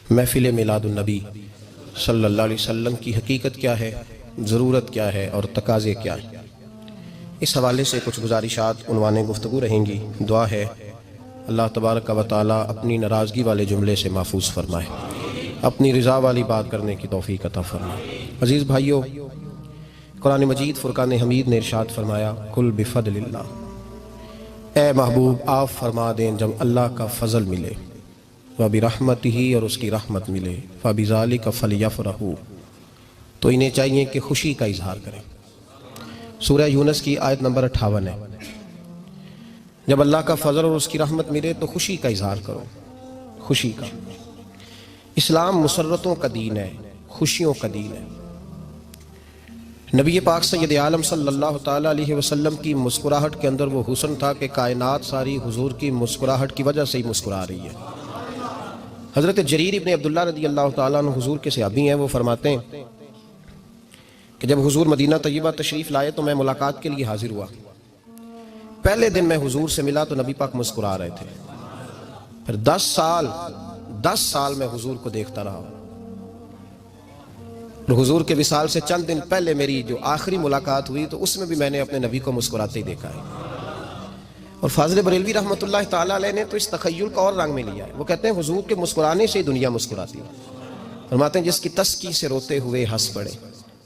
محفل میلاد النبی صلی اللہ علیہ وسلم کی حقیقت کیا ہے، ضرورت کیا ہے اور تقاضے کیا ہیں، اس حوالے سے کچھ گزارشات عنوان گفتگو رہیں گی۔ دعا ہے اللہ تبارک و تعالی اپنی ناراضگی والے جملے سے محفوظ فرمائے، اپنی رضا والی بات کرنے کی توفیق عطا فرمائے۔ عزیز بھائیو، قرآن مجید فرقان حمید نے ارشاد فرمایا قل بفضل اللہ، اے محبوب آپ فرما دیں جب اللہ کا فضل ملے، وَبِرَحْمَتِهِ اور اس کی رحمت ملے، فَبِذَلِكَ فَلْيَفْرَحُوا تو انہیں چاہیے کہ خوشی کا اظہار کریں۔ سورہ یونس کی آیت نمبر 58 ہے۔ جب اللہ کا فضل اور اس کی رحمت ملے تو خوشی کا اظہار کرو، خوشی کا۔ اسلام مسرتوں کا دین ہے، خوشیوں کا دین ہے۔ نبی پاک سید عالم صلی اللہ تعالیٰ علیہ وسلم کی مسکراہٹ کے اندر وہ حسن تھا کہ کائنات ساری حضور کی مسکراہٹ کی وجہ سے ہی مسکرا رہی ہے۔ حضرت جریر ابن عبداللہ رضی اللہ تعالیٰ عنہ حضور کے صحابی ہیں، وہ فرماتے ہیں کہ جب حضور مدینہ طیبہ تشریف لائے تو میں ملاقات کے لیے حاضر ہوا۔ پہلے دن میں حضور سے ملا تو نبی پاک مسکرا رہے تھے، پھر 10 سال میں حضور کو دیکھتا رہا، اور حضور کے وصال سے چند دن پہلے میری جو آخری ملاقات ہوئی تو اس میں بھی میں نے اپنے نبی کو مسکراتے ہی دیکھا ہے۔ اور فاضل بریلوی رحمۃ اللہ تعالیٰ علیہ نے تو اس تخیل کا اور رنگ میں لیا ہے۔ وہ کہتے ہیں حضور کے مسکرانے سے ہی دنیا مسکراتی ہے۔ فرماتے ہیں جس کی تسکی سے روتے ہوئے ہنس پڑے۔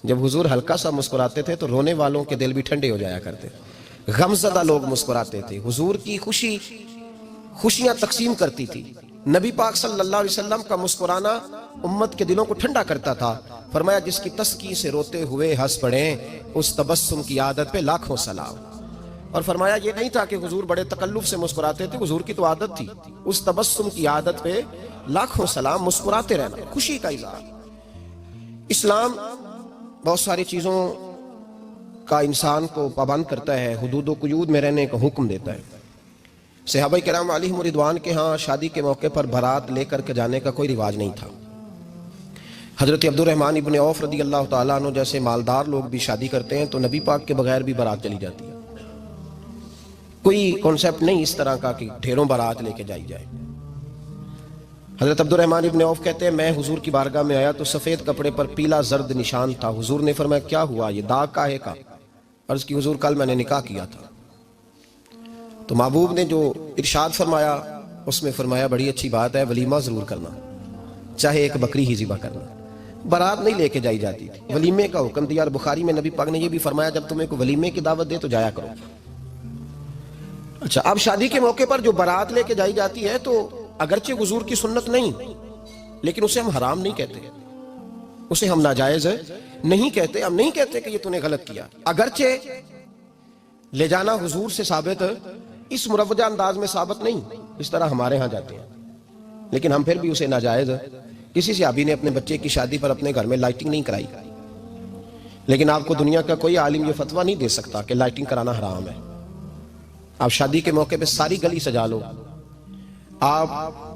جب حضور ہلکا سا مسکراتے تھے تو رونے والوں کے دل بھی ٹھنڈے ہو جایا کرتے، غمزدہ لوگ مسکراتے تھے۔ حضور کی خوشیاں تقسیم کرتی تھی۔ نبی پاک صلی اللہ علیہ وسلم کا مسکرانا امت کے دلوں کو ٹھنڈا کرتا تھا۔ فرمایا جس کی تسکی سے روتے ہوئے ہنس پڑیں اس تبسم کی عادت پہ لاکھوں سلام۔ اور فرمایا یہ نہیں تھا کہ حضور بڑے تکلف سے مسکراتے تھے، حضور کی تو عادت تھی، اس تبسم کی عادت پہ لاکھوں سلام، مسکراتے رہنا، خوشی کا اظہار۔ اسلام بہت ساری چیزوں کا انسان کو پابند کرتا ہے، حدود و قیود میں رہنے کا حکم دیتا ہے۔ صحابہ کرام علیہم رضوان کے ہاں شادی کے موقع پر بارات لے کر کے جانے کا کوئی رواج نہیں تھا۔ حضرت عبد الرحمن ابن عوف رضی اللہ تعالیٰ عنہ جیسے مالدار لوگ بھی شادی کرتے ہیں تو نبی پاک کے بغیر بھی بارات چلی جاتی ہے۔ کوئی کانسیپٹ نہیں اس طرح کا کہ ڈھیروں بارات لے کے جائی جائے۔ حضرت عبد الرحمن ابن عوف کہتے ہیں میں حضور کی بارگاہ میں آیا تو سفید کپڑے پر پیلا زرد نشان تھا۔ حضور نے فرمایا کیا ہوا، یہ داغ کاہے کا؟ عرض کی حضور کل میں نے نکاح کیا تھا۔ تو محبوب نے جو ارشاد فرمایا اس میں فرمایا بڑی اچھی بات ہے، ولیمہ ضرور کرنا، چاہے ایک بکری ہی ذبح کرنا۔ بارات نہیں لے کے جائی جاتی تھی، ولیمے کا حکم دیا۔ اور بخاری میں نبی پاک نے یہ بھی فرمایا جب تمہیں کوئی ولیمے کی دعوت دے تو جایا کرو۔ اچھا، اب شادی کے موقع پر جو بارات لے کے جائی جاتی ہے تو اگرچہ حضور کی سنت نہیں لیکن اسے ہم حرام نہیں کہتے، اسے ہم ناجائز نہیں کہتے۔ ہم نہیں کہتے کہ یہ تو نے غلط کیا، اگرچہ لے جانا حضور سے ثابت اس مروجہ انداز میں ثابت نہیں اس طرح ہمارے ہاں جاتے ہیں، لیکن ہم پھر بھی اسے ناجائز۔ کسی صحابی نے اپنے بچے کی شادی پر اپنے گھر میں لائٹنگ نہیں کرائی، لیکن آپ کو دنیا کا کوئی عالم یہ فتویٰ نہیں دے سکتا کہ لائٹنگ کرانا حرام ہے۔ آپ شادی کے موقع پہ ساری گلی سجا لو، آپ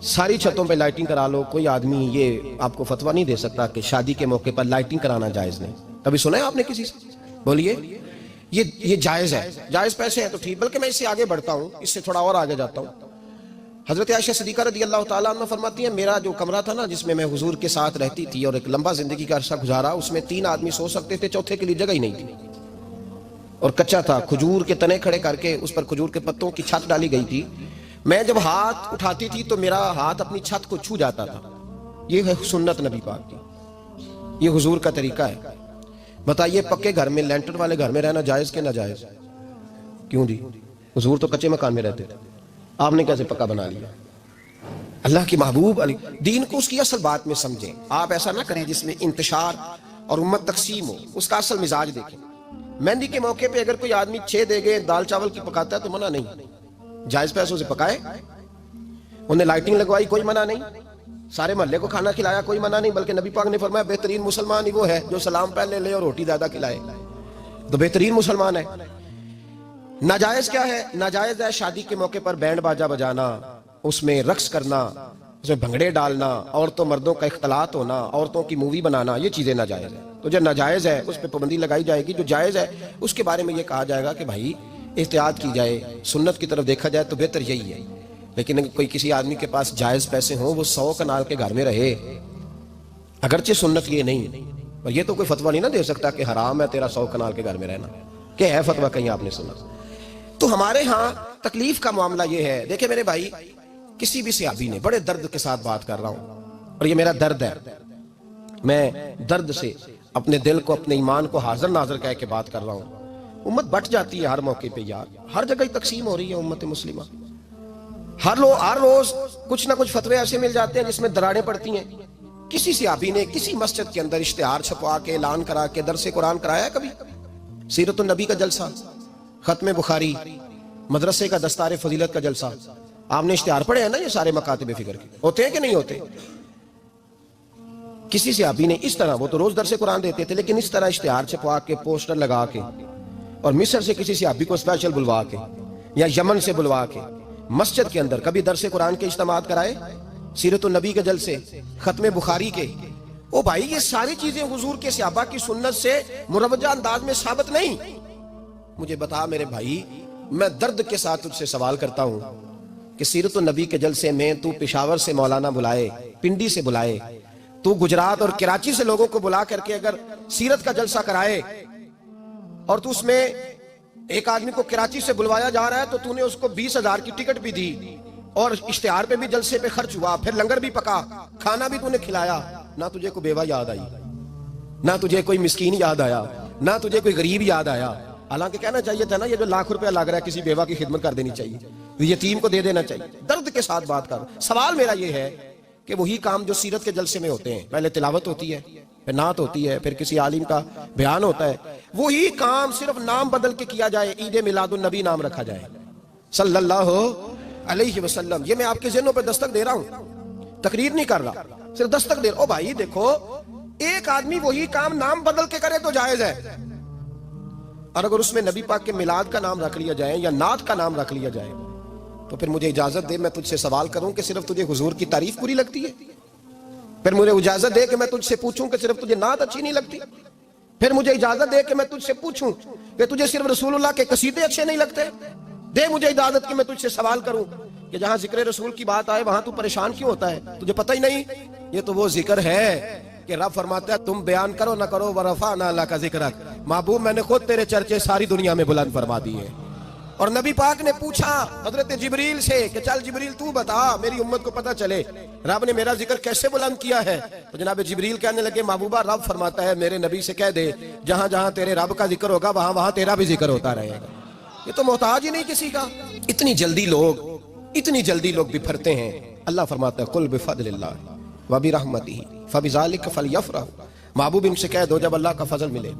ساری چھتوں پہ لائٹنگ کرا لو، کوئی آدمی یہ آپ کو فتویٰ نہیں دے سکتا کہ شادی کے موقع پر لائٹنگ کرانا جائز نہیں۔ کبھی سنا ہے آپ نے کسی سے؟ بولیے یہ جائز ہے، جائز پیسے ہیں تو ٹھیک۔ بلکہ میں اس سے آگے بڑھتا ہوں، اس سے تھوڑا اور آگے جاتا ہوں۔ حضرت عائشہ صدیقہ رضی اللہ تعالیٰ عنہ فرماتی ہیں میرا جو کمرہ تھا نا جس میں حضور کے ساتھ رہتی تھی اور ایک لمبا زندگی کا عرصہ گزارا، اس میں 3 آدمی سو سکتے تھے، چوتھے کے لیے جگہ ہی نہیں تھی، اور کچا تھا، کھجور کے تنے کھڑے کر کے اس پر کھجور کے پتوں کی چھت ڈالی گئی تھی۔ میں جب ہاتھ اٹھاتی تھی تو میرا ہاتھ اپنی چھت کو چھو جاتا تھا۔ یہ ہے سنت نبی پاک کی، یہ حضور کا طریقہ ہے۔ بتائیے پکے گھر میں، لینٹر والے گھر میں رہنا جائز کہ ناجائز؟ کیوں جی، حضور تو کچے مکان میں رہتے تھے، آپ نے کیسے پکا بنا لیا؟ اللہ کی محبوب علی دین کو اس کی اصل بات میں سمجھیں۔ آپ ایسا نہ کریں جس میں انتشار اور امت تقسیم ہو، اس کا اصل مزاج دیکھیں۔ مہندی کے موقع پہ اگر کوئی آدمی 6 دیگیں دال چاول کی پکاتا ہے تو منع نہیں، جائز پیسوں سے پکائے۔ انہیں لائٹنگ لگوائی، کوئی منع نہیں، سارے محلے کو کھانا کھلایا، کوئی منع نہیں، بلکہ نبی پاک نے فرمایا بہترین مسلمان ہی وہ ہے جو سلام پہلے لے اور روٹی زیادہ کھلائے، تو بہترین مسلمان ہے۔ ناجائز کیا ہے؟ ناجائز ہے شادی کے موقع پر بینڈ باجا بجانا، اس میں رقص کرنا، اس میں بھنگڑے ڈالنا، عورتوں مردوں کا اختلاط ہونا، عورتوں کی مووی بنانا، یہ چیزیں ناجائز ہیں. تو جو ناجائز ہے اس پہ پابندی لگائی جائے گی، جو جائز ہے اس کے بارے میں یہ کہا جائے گا کہ بھائی احتیاط کی جائے، سنت کی طرف دیکھا جائے تو بہتر یہی ہے. لیکن اگر کوئی کسی آدمی کے پاس جائز پیسے ہوں، وہ 100 کنال کے گھر میں رہے، اگرچہ سنت یہ نہیں، اور یہ تو کوئی فتویٰ نہیں نہ دے سکتا کہ حرام ہے تیرا 100 کنال کے گھر میں رہنا، کہ ہے فتویٰ کہیں آپ نے سنا. تو ہمارے ہاں تکلیف کا معاملہ یہ ہے. دیکھیں میرے بھائی، کسی بھی صحابی نے، بڑے درد کے ساتھ بات کر رہا ہوں اور یہ میرا درد ہے، میں درد سے اپنے دل کو، اپنے ایمان کو حاضر ناظر کہہ کے بات کر رہا ہوں. امت بٹ جاتی ہے ہر موقع پہ یار، ہر جگہ تقسیم ہو رہی ہے امت مسلمہ. ہر روز کچھ نہ کچھ فتوے ایسے مل جاتے ہیں جس میں دراڑیں پڑتی ہیں. کسی صحابی نے کسی مسجد کے اندر اشتہار چھپوا کے اعلان کرا کے درس قرآن کرایا ہے کبھی؟ سیرت النبی کا جلسہ، ختم بخاری، مدرسے کا دستار فضیلت کا جلسہ، آپ نے اشتہار پڑھے ہیں نا؟ یہ سارے مکاتب فکر کے ہوتے ہیں کہ نہیں ہوتے؟ کسی صحابی نے اس طرح، وہ تو روز درس قرآن دیتے تھے، لیکن اس طرح اشتہار چھپوا کے، پوسٹر لگا کے، اور مصر سے کسی صحابی کو اسپیشل بلوا کے یا یمن سے بلوا کے مسجد کے اندر کبھی درس قرآن کے اجتماعات کرائے، سیرت النبی کے جلسے، ختم بخاری کے؟ او بھائی، یہ ساری چیزیں حضور کے صحابہ کی سنت سے مروجہ انداز میں ثابت نہیں. مجھے بتا میرے بھائی، میں درد کے ساتھ تجھ سے سوال کرتا ہوں کہ سیرت النبی کے جلسے میں تو پشاور سے مولانا بلائے، پنڈی سے بلائے، تو گجرات اور کراچی سے لوگوں کو بلا کر کے اگر سیرت کا جلسہ کرائے، اور تو اس میں ایک آدمی کو کراچی سے بلوایا جا رہا ہے تو تو نے اس کو 20,000 کی ٹکٹ بھی دی، اور اشتہار پہ بھی جلسے پہ خرچ ہوا، پھر لنگر بھی پکا، کھانا بھی تو نے کھلایا، نہ تجھے کوئی بیوہ یاد آئی، نہ تجھے کوئی مسکین یاد آیا، نہ تجھے کوئی غریب یاد آیا. حالانکہ کہنا چاہیے تھا نا، یہ جو ₹1,00,000 لگ رہا ہے کسی بیوہ کی خدمت کر دینی چاہیے، یتیم کو دے دینا چاہیے. درد کے ساتھ بات کر. سوال میرا یہ ہے کہ وہی کام جو سیرت کے جلسے میں ہوتے ہیں، پہلے تلاوت ہوتی ہے، پھر نعت ہوتی ہے، پھر کسی عالم کا بیان ہوتا ہے، وہی کام صرف نام بدل کے کیا جائے، عید میلاد النبی نام رکھا جائے صلی اللہ علیہ وسلم. یہ میں آپ کے ذہنوں پہ دستک دے رہا ہوں، تقریر نہیں کر رہا، صرف دستک دے رہا ہوں. او بھائی دیکھو، ایک آدمی وہی کام نام بدل کے کرے تو جائز ہے، اور اگر اس میں نبی پاک کے میلاد کا نام رکھ لیا جائے یا نعت کا نام رکھ لیا جائے تو پھر مجھے اجازت دے میں تجھ سے سوال کروں کہ صرف تجھے حضور کی تعریف پوری لگتی ہے؟ پھر مجھے اجازت دے کہ میں تجھ سے پوچھوں کہ صرف تجھے نعت اچھی نہیں لگتی؟ پھر مجھے اجازت دے کہ میں تجھ سے پوچھوں کہ تجھے صرف رسول اللہ کے قصیدے اچھے نہیں لگتے؟ دے مجھے اجازت کہ میں تجھ سے سوال کروں کہ جہاں ذکر رسول کی بات آئے وہاں تو پریشان کیوں ہوتا ہے؟ تجھے پتہ ہی نہیں یہ تو وہ ذکر ہے کہ رب فرماتا ہے تم بیان کرو نہ کرو ورفعنا لک ذکرک، محبوب میں نے خود تیرے چرچے ساری دنیا میں بلند فرما دیے. اور نبی پاک نے پوچھا حضرت جبریل سے کہ چل جبریل تو بتا میری امت کو پتہ چلے رب نے میرا ذکر کیسے بلند کیا ہے. تو جناب جبریل کہنے لگے محبوبہ رب فرماتا ہے میرے نبی سے کہہ دے جہاں جہاں تیرے رب کا ذکر ہوگا وہاں وہاں تیرا بھی ذکر ہوتا رہے گا. یہ تو محتاج ہی نہیں کسی کا. اتنی جلدی لوگ بپھرتے ہیں. اللہ فرماتا ہے قل بفضل اللہ وبرحمتہ فبذلک فلیفرحوا. محبوب ان سے کہہ دو جب اللہ کا فضل ملے،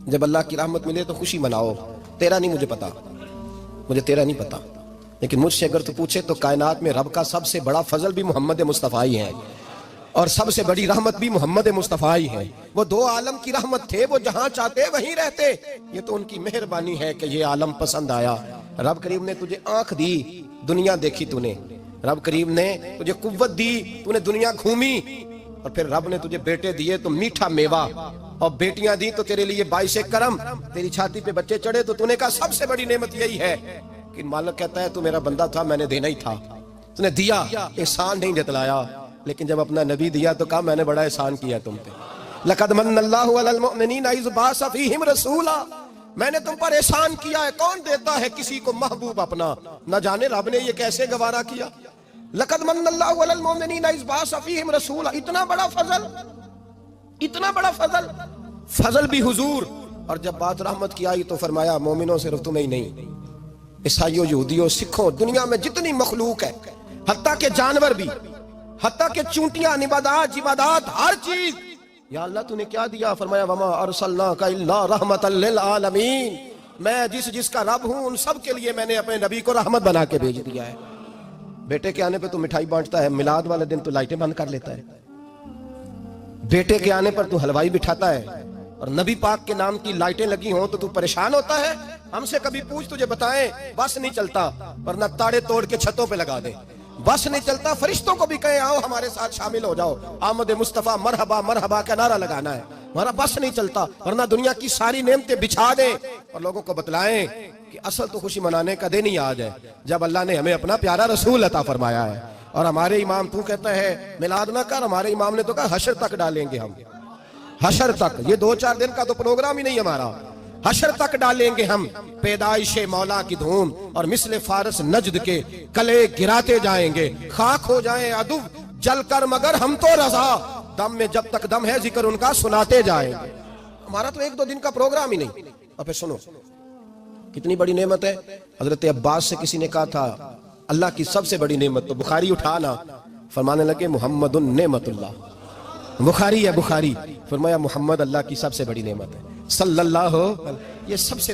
جب اللہ کی رحمت ملے تو خوشی مناؤ. تیرا نہیں مجھے پتا، مجھے تیرا نہیں پتا، لیکن مجھ سے اگر تو پوچھے تو کائنات میں رب کا سب سے بڑا فضل بھی محمد مصطفیٰ ہی ہے، اور سب سے بڑی رحمت بھی محمد مصطفیٰ ہی ہے. وہ دو عالم کی رحمت تھے، وہ جہاں چاہتے وہیں رہتے. یہ تو ان کی مہربانی ہے کہ یہ عالم پسند آیا. رب کریم نے تجھے آنکھ دی، دنیا دیکھی تو نے. رب کریم نے تجھے قوت دی، تو نے دنیا گھومی. اور پھر رب نے تجھے بیٹے دیے تو میٹھا میوہ، اور بیٹیاں دی تو تیرے لیے باعث کرم. تیری چھاتی پہ بچے چڑھے تو نے کہا سب سے بڑی نعمت یہی ہے. کہ مالک کہتا ہے تو میرا بندہ تھا، میں نے دینا ہی تھا. تو نے دیا، احسان نہیں جتلایا. لیکن جب اپنا نبی دیا تو کہا میں نے بڑا احسان کیا تم پہ. لقد من اللہ علی المؤمنین اذ بعث فیہم رسولا. میں نے تم پر احسان کیا ہے. کون دیتا ہے کسی کو محبوب اپنا؟ نہ جانے رب نے یہ کیسے گوارا کیا. لقد من اللہ علی المؤمنین اذ بعث فیہم رسولا. اتنا بڑا فضل، اتنا بڑا فضل، فضل بھی حضور. اور جب بات رحمت کی آئی تو فرمایا مومنوں صرف تمہیں ہی نہیں، عیسائیوں، یہودیوں، سکھوں، دنیا میں جتنی مخلوق ہے، حتیٰ کہ جانور بھی، حتیٰ کہ چونٹیاں، نباتات، جمادات، ہر چیز. یا اللہ تو نے کیا دیا؟ فرمایا وما ارسلناک الا رحمۃ للعالمین. میں جس کا رب ہوں ان سب کے لیے میں نے اپنے نبی کو رحمت بنا کے بھیج دیا ہے. بیٹے کے آنے پہ تو مٹھائی بانٹتا ہے، میلاد والے دن تو لائٹیں بند کر لیتا ہے. بیٹے کے آنے پر تو حلوائی بٹھاتا ہے، اور نبی پاک کے نام کی لائٹیں لگی ہوں تو پریشان ہوتا ہے. ہم سے کبھی پوچھ تجھے بتائیں، بس نہیں چلتا، ورنہ تاڑے توڑ کے چھتوں پہ لگا دیں. بس نہیں چلتا فرشتوں کو بھی کہیں آؤ ہمارے ساتھ شامل ہو جاؤ، آمد مصطفیٰ مرحبا مرحبا کا نعرہ لگانا ہے، ہمارا بس نہیں چلتا، ورنہ دنیا کی ساری نعمتیں بچھا دیں اور لوگوں کو بتلائیں کہ اصل تو خوشی منانے کا دن ہی آج ہے جب اللہ نے ہمیں اپنا پیارا رسول عطا فرمایا ہے۔ اور ہمارے امام تو کہتا ہے میلاد نہ کر، ہمارے امام نے تو کہا حشر تک ڈالیں گے ہم، حشر تک، یہ 2-4 دن کا تو پروگرام ہی نہیں ہمارا، حشر تک ڈالیں گے ہم پیدائش مولا کی دھوم، اور مثل فارس نجد کے کلے گراتے جائیں گے، خاک ہو جائیں عدو جل کر مگر ہم تو رضا، دم میں جب تک دم ہے ذکر ان کا سناتے جائیں گے۔ ہمارا تو 1-2 دن کا پروگرام ہی نہیں۔ اور پھر سنو کتنی بڑی نعمت ہے۔ حضرت عباس سے کسی نے کہا تھا اللہ کی سب سے بڑی نعمت، تو بخاری اٹھانا، فرمانے لگے محمد نعمت اللہ، بخاری ہے بخاری، فرمایا محمد اللہ کی سب سے بڑی نعمت ہے، صلی اللہ، یہ سب سے